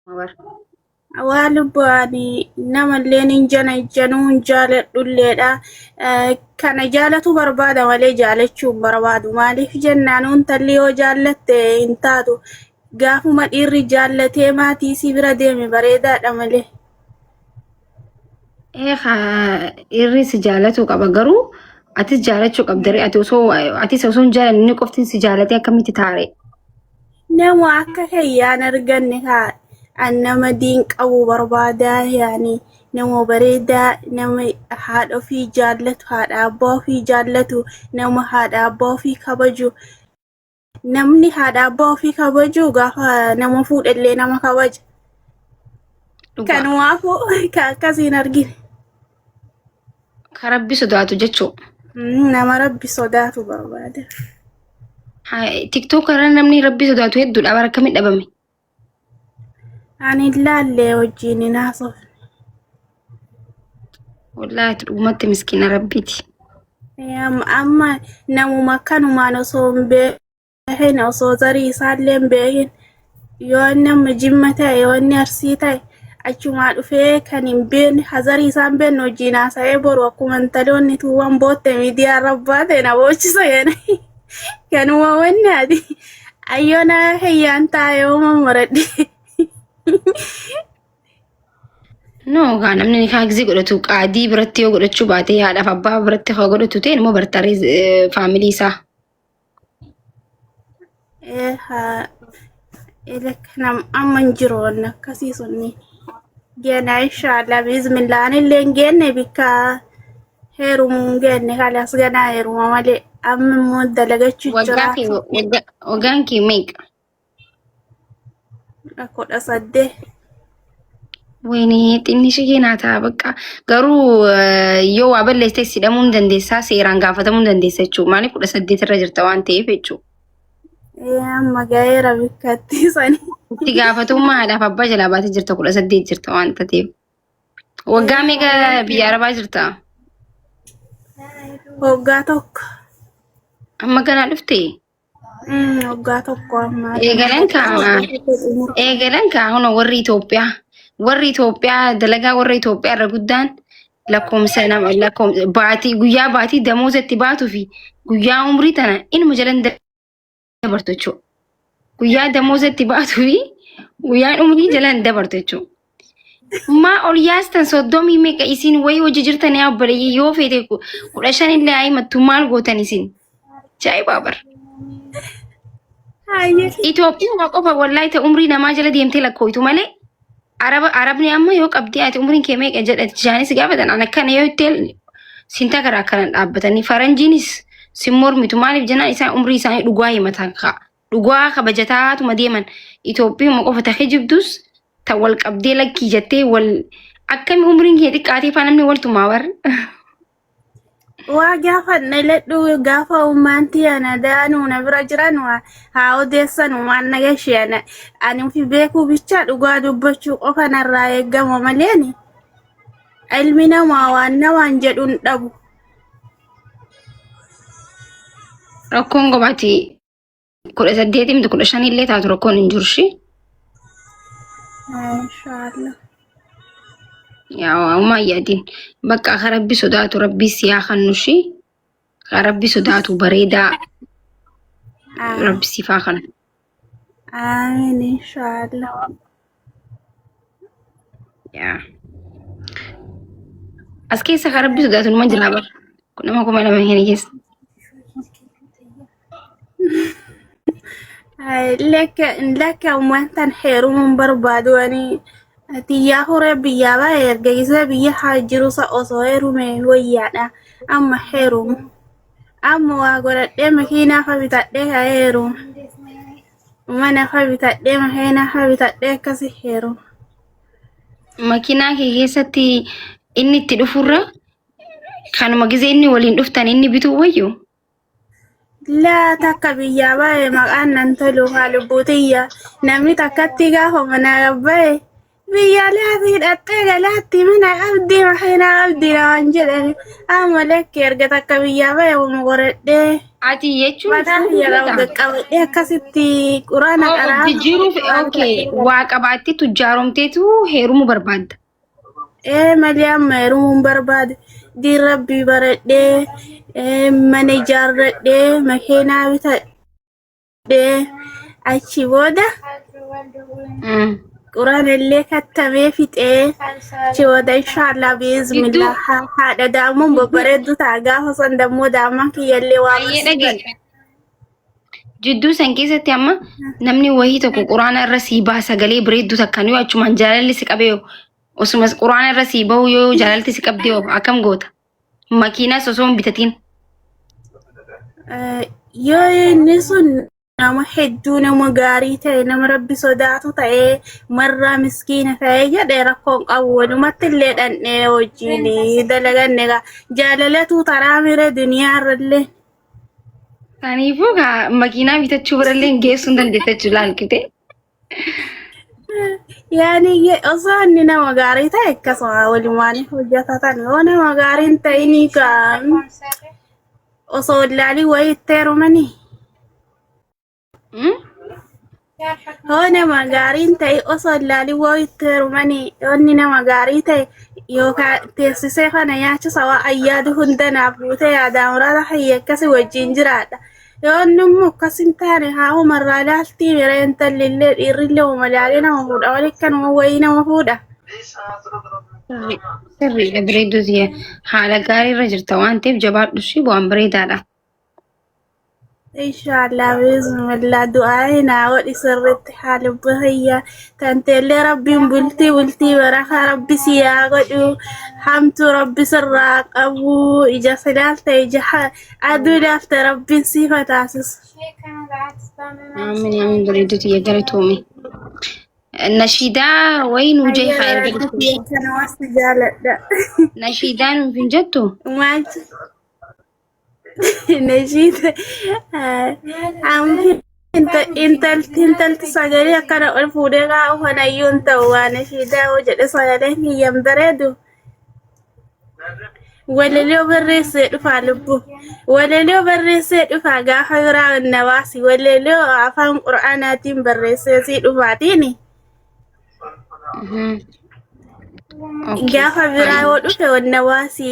Mawar. Awaalubbaani nama illeen injana ijjanuu hin jaaladhulleedha. Kana jaalatu barbaada malee jaalachuu hin barbaadu. Maaliif jennaan intalli yoo jaallatte hin taatu. Gaafuma dhiirri jaallatee maatii si bira deeme bareedaadha malee. Irri si jaalatu qaba garuu atis jaalachuu qabdare atis osoo hin jaalanne inni qofti si jaalatee akkamitti taare? Nama akka kayyaan arganne haa nama diin qabu barbaada yaani nama bareedaa nama haadha ofii jaallatu haadha abbaa ofii jaallatu nama haadha abbaa ofii kabaju namni haadha abbaa ofii kabaju gaafa nama fuudhallee nama kabaja. Kanumaafuu akkasiin argine. Ka rabbi sodaatu jechuu. Nama rabbi sodaatu barbaada. TikTok irra namni rabbi sodaatu hedduudha bara akkamii dhabame? Ani ilaallee wajjin hin haasofne. Wallaahi dhugumatti miskiina rabbiiti. Amma namuma akkanumaan osoo hin beekin osoo zarii isaallee hin beekin yoo namni Jimma ta'e yoo inni Arsii ta'e achumaa dhufee kan hin beekne hazarii isaan beekne wajjin haasa'ee boru akkuma intaloonni tuuwwan bootte miidiyaa rabbaa ta'e na boochisa yana. Kanuma wanni ati ayyoona heyyaan taa'ee uumamu maradhi. No, kan namni ni kaagzi godhatu qaadii biratti yoo godhachuu baate haadhaaf abbaa biratti haa godhatu ta'e immoo bartaaree faamilii isaa. Nam amma hin jiru wanni akkasii sunni. Geenaa inshaallah bismillah illee hin geenne bikka heerumuu hin geenne kalas ganaa heeruma malee amma immoo dalagachuu jira. Waggaan kee meeqa? 18. Wayne xinni ishee naataa bakka garuu yoo waa balleessite sidhamuu hin dandeessaa seeraan gaafatamuu hin dandeessa jechuudha. Maaliif 18 irra jirta waan ta'eef jechuudha. Amma gaheera bikkatti sani. Itti gaafatummaa haadhaaf abbaa jalaa baatee jirta 18 jirta waan ta'eef. Waggaa meeqa biyya arabaa jirta? Waggaa tokko. Amma ganaa dhuftee? Waggaa tokko amma. Eegalan kaa warri Itoophiyaa. Warri Itoophiyaa dalagaa warri Itoophiyaa irra guddaan lakkoomsa baatii guyyaa baatii damooza itti baatuu fi guyyaa umrii tana inuma jalan dabartu jechuudha. Guyyaa damooza itti baatuu fi guyyaan umrii jalan dabartu jechuudha. Maa ol yaastan soddomii meeqa isin wayii hojii jirtan yaa obboleeyyii yoo feete 15 illee haayimattu maal gootan isin? Jaa'ibaa bara. Itoophiyaa qofa wallaahi ta'e umrii namaa jala deemtee lakkooytu malee. Arabni amma yoo qabdii ati umriin kee meeqa jedhati jaanis gaafatan an akkana yoo itti sinta karaa akkanan dhaabbatanii faranjiinis sin mormitu maaliif jennaan isaan umrii isaanii dhugaa himatan dhugaa kabajataatuma deeman Itoophiyaa qofa ta'ee jibdus ta wal qabdee lakkii jettee wal akkami umriin kee xiqqaatee faa namni waltumaa warra. Waa gaafa naladhu gaafa ummaanti ana daanuu na bira jiran haa odeessan waan nagashiyan ani fi beekuu bicha dhugaa dubbachuu qofa narraa eegama maleeni ilmi namaa waan jedhuun dhabu. Rakkoon gobaati 18 15 illee taatu rakkoon hin jirshi. Inshallah. Yaa amma yaadin bakka rabbi sodaatu rabbi siyaa kannushi rabbi sodaatu bareedaa rabbi sifaa kana. Amiin inshallah. Yaa as keessa rabbi sodaatu numa jira bara nama kuma lama hin keessa. Lekka uummataan heerumuun barbaadu ani. Tiyyaa horee biyyaa baay'ee erga biyya haa jiru osoo heerume wayyaadha. Amma heerumu. Amma waa godhadhee makiinaa fa bitadhee haa heerumu. Mana fa bitadhee makiinaa fa bitadhee akkasi heerumu. Makiinaa kee keessatti inni itti dhufurra kanuma gizee inni waliin dhuftan inni bituu wayyu. Laa takka biyyaa baay'ee maqaan nan tolu haa lubbuutiyya. Namni takkatti gaafa mana baay'ee. biyyaalaatii dhattee galaatti mana qabdi makiinaa qabdi naan jedhani amma lekkee erga takka biyyaa fayyadamu qoradhee Ati jechuun mataa yeroo qaqqabadhee akkasitti quraana qaraa jijjiiruuf waa qabaatti tujjaaromteetu heerumu barbaadda. malee amma heerumuun barbaade diin rabbii baradhee mana ijaarradhee makiinaa bitadhee achi booda quraana illee kattamee fixee achi booda inshaallah biizmillah haadha daamuun babbareeddu ta'a gaafa san dammoo daamaan kiyyallee waa Jidduu san keessatti amma namni wayii tokko quraana irra sii baha sagalee bareeddu takkan yoo achumaan jaalalli si qabee osumas quraana irra sii bahu yoo jaalalti si qabdee akkam goota? Makiinaas osoo hin bitatiin. yoo inni sun nama hedduu nama gaarii ta'e nama rabbi sodaatu ta'ee marraa miskiina ta'e jedhee rakkoon qabu walumatti illee dhandhee wajjin dalaganne jaalalatu taraa mire duniyaa irrallee. Kanaafuu makiinaa bitachuu birallee geessuu hin dandeettachuu laalkite. Yaani osoo inni nama gaarii ta'e akkasuma walumaan hojjetatan yoo nama gaarii hin ta'inii osoo ilaalii wayii itti heerumanii. Yoo nama gaarii hin ta'e osoo ilaalii wayii itti heerumanii yoo inni nama gaarii ta'e yookaan teessisee kana nyaachisa waa ayyaadu hundanaaf buutee yaadaan waraana hayya akkasii wajjin jiraadha. Yoo inni immoo akkas hin taane haa umarraa laaltii miree intallillee dhiirrillee umalaalee nama fuudha walitti nama wayii nama fuudha. Sirriidha bareedduu haala gaarii irra jirta waan ta'eef jabaadhu ishii bu'aan bareedaadha. Inshaallah bismillah du'aa naa godhi sirriitti haala bahayyaa tanteellee rabbiin bultii barakaa rabbi si haa godhu hamtu rabbi sirraa qabu ija silaalte ija aduu laalte rabbiin siifa taasisu. Amiin bareedduu tiyya galatoome. Nashiidaa wayii nuu jee haa erga kanamatti jaaladha. Nashiidaa nuuf hin jettu? Maaltu? Nashiida intalti sagalee akkana ol fuudhee kaa'u kanayyuu hin ta'u waan nashiidaa hoo jedhe sagaleen kiyyan bareedu. Walaloo barreessee dhufaa lubbu. Walaloo barreessee dhufaa gaafa biraa nawaasi. Walaloo afaan qura'aanaatiin barreessee sii dhufaatiini. Gaafa biraa yoo dhufe wannawaasi.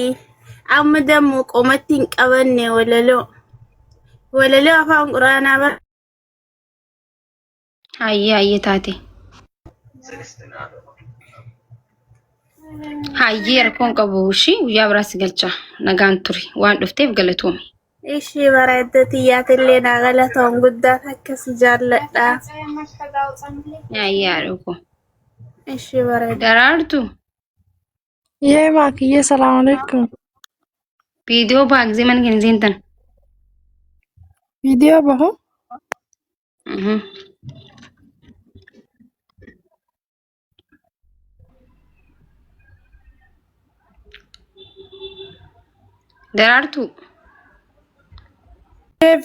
Amma dammoo qomatti hin qabanne walaloo afaan quraanaa bara. Hayyee taate. Hayyee rakkoon qabu ishii guyyaa biraas galcha nagaan turi waan dhufteef galatoome. Ishii bareedda tiyyaatillee naa galatoon guddaa akkasi jaalladha. Hayyee haadhoo. Ishii bareedda. Daraartu. Yee maakiyye salaamu alaikum. Video baagzee mana keenya seentan. Video bahu? Daraartu.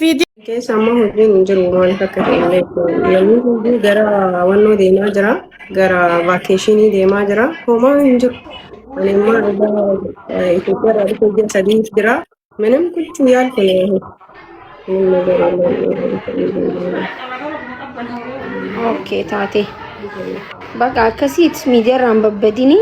Video. Keessa amma hojiin hin jiru maaliif akka ta'e illee namni hundi gara hawwannoo deemaa jira gara vaakeeshinii deemaa jira homaa hin jiru. Ani immoo Itoophiyaa irraa dhufe ji'a sadii jira ምንም ቁጭ ያልኩ ነው። ምንም ነገር የለም። ኦኬ ታቴ በቃ ከሲት ሚዲያ ራምበበዲኒ